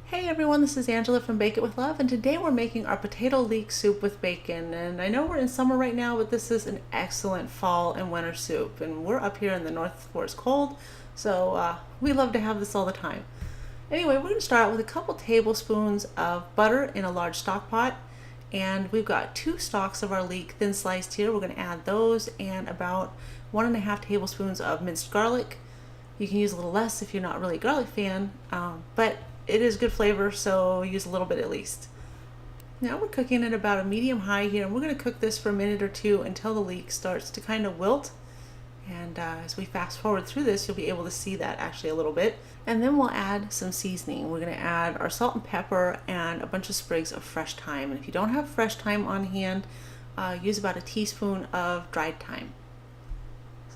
Hey everyone, this is Angela from Bake It With Love, and today we're making our potato leek soup with bacon. And I know we're in summer right now, but this is an excellent fall and winter soup. And we're up here in the north where it's cold, so we love to have this all the time. Anyway, we're going to start out with a couple tablespoons of butter in a large stock pot. And we've got 2 stalks of our leek thin sliced here. We're going to add those and about 1.5 tablespoons of minced garlic. You can use a little less if you're not really a garlic fan, but it is good flavor, so use a little bit at least. Now we're cooking at about a medium high here, and we're going to cook this for a minute or two until the leek starts to kind of wilt. And as we fast forward through this, you'll be able to see that actually a little bit. And then we'll add some seasoning. We're going to add our salt and pepper and a bunch of sprigs of fresh thyme. And if you don't have fresh thyme on hand, use about a teaspoon of dried thyme.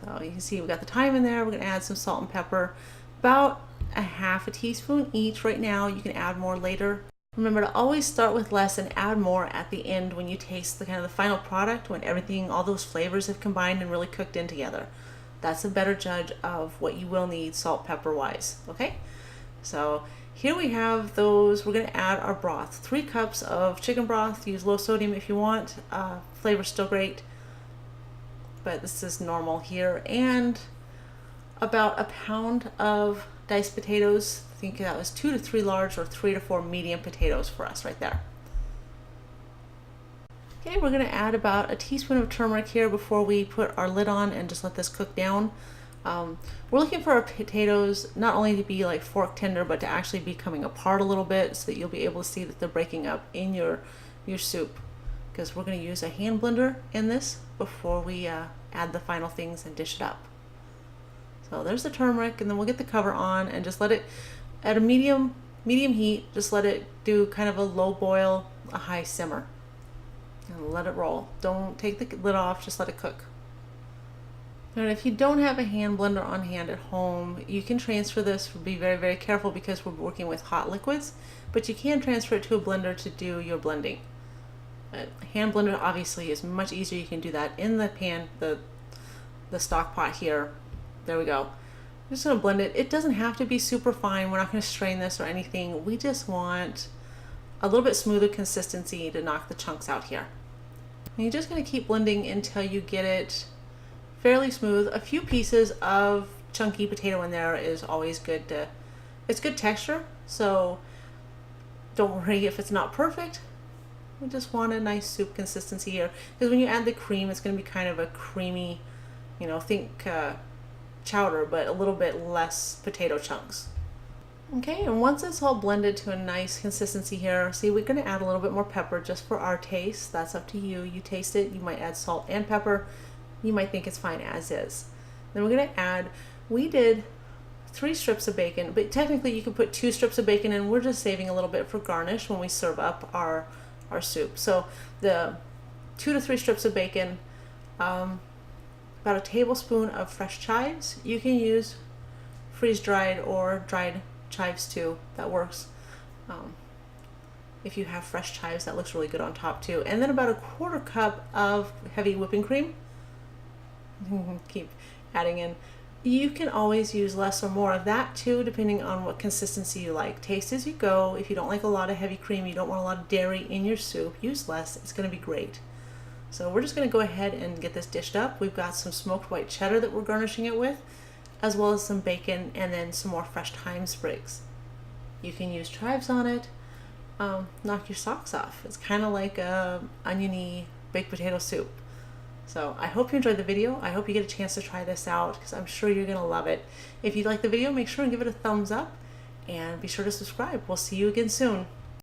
So you can see we've got the thyme in there. We're going to add some salt and pepper, about a half a teaspoon each right now. You can add more later. Remember to always start with less and add more at the end when you taste the kind of the final product, when everything, all those flavors have combined and really cooked in together. That's a better judge of what you will need salt, pepper wise. Okay, so here we have those. We're going to add our broth. 3 cups of chicken broth. Use low sodium if you want. Flavor's still great, but this is normal here. And about a pound of diced potatoes. I think that was 2 to 3 large or 3 to 4 medium potatoes for us right there. Okay, we're going to add about a teaspoon of turmeric here before we put our lid on and just let this cook down. We're looking for our potatoes not only to be like fork tender, but to actually be coming apart a little bit so that you'll be able to see that they're breaking up in your soup, because we're going to use a hand blender in this before we add the final things and dish it up. So there's the turmeric, and then we'll get the cover on and just let it at a medium heat. Just let it do kind of a low boil, a high simmer, and let it roll. Don't take the lid off, just let it cook. And if you don't have a hand blender on hand at home, you can transfer this. Be very, very careful because we're working with hot liquids, but you can transfer it to a blender to do your blending. A hand blender obviously is much easier. You can do that in the pan, the stock pot here. There we go. I'm just going to blend it. It doesn't have to be super fine. We're not going to strain this or anything. We just want a little bit smoother consistency to knock the chunks out here. And you're just going to keep blending until you get it fairly smooth. A few pieces of chunky potato in there is always good it's good texture, so don't worry if it's not perfect. We just want a nice soup consistency here, because when you add the cream, it's going to be kind of a creamy, think chowder, but a little bit less potato chunks. Okay, and once it's all blended to a nice consistency here, see, we're going to add a little bit more pepper just for our taste. That's up to you. You taste it. You might add salt and pepper. You might think it's fine as is. Then we're going to add, we did 3 strips of bacon, but technically you could put 2 strips of bacon in. We're just saving a little bit for garnish when we serve up our soup. So the 2 to 3 strips of bacon, about a tablespoon of fresh chives. You can use freeze-dried or dried chives too. That works. If you have fresh chives, that looks really good on top too. And then about a 1/4 cup of heavy whipping cream. Keep adding in. You can always use less or more of that too, depending on what consistency you like. Taste as you go. If you don't like a lot of heavy cream, you don't want a lot of dairy in your soup, use less. It's going to be great. So we're just going to go ahead and get this dished up. We've got some smoked white cheddar that we're garnishing it with, as well as some bacon and then some more fresh thyme sprigs. You can use chives on it. Knock your socks off. It's kind of like a oniony baked potato soup. So I hope you enjoyed the video. I hope you get a chance to try this out, because I'm sure you're going to love it. If you like the video, make sure and give it a thumbs up, and be sure to subscribe. We'll see you again soon.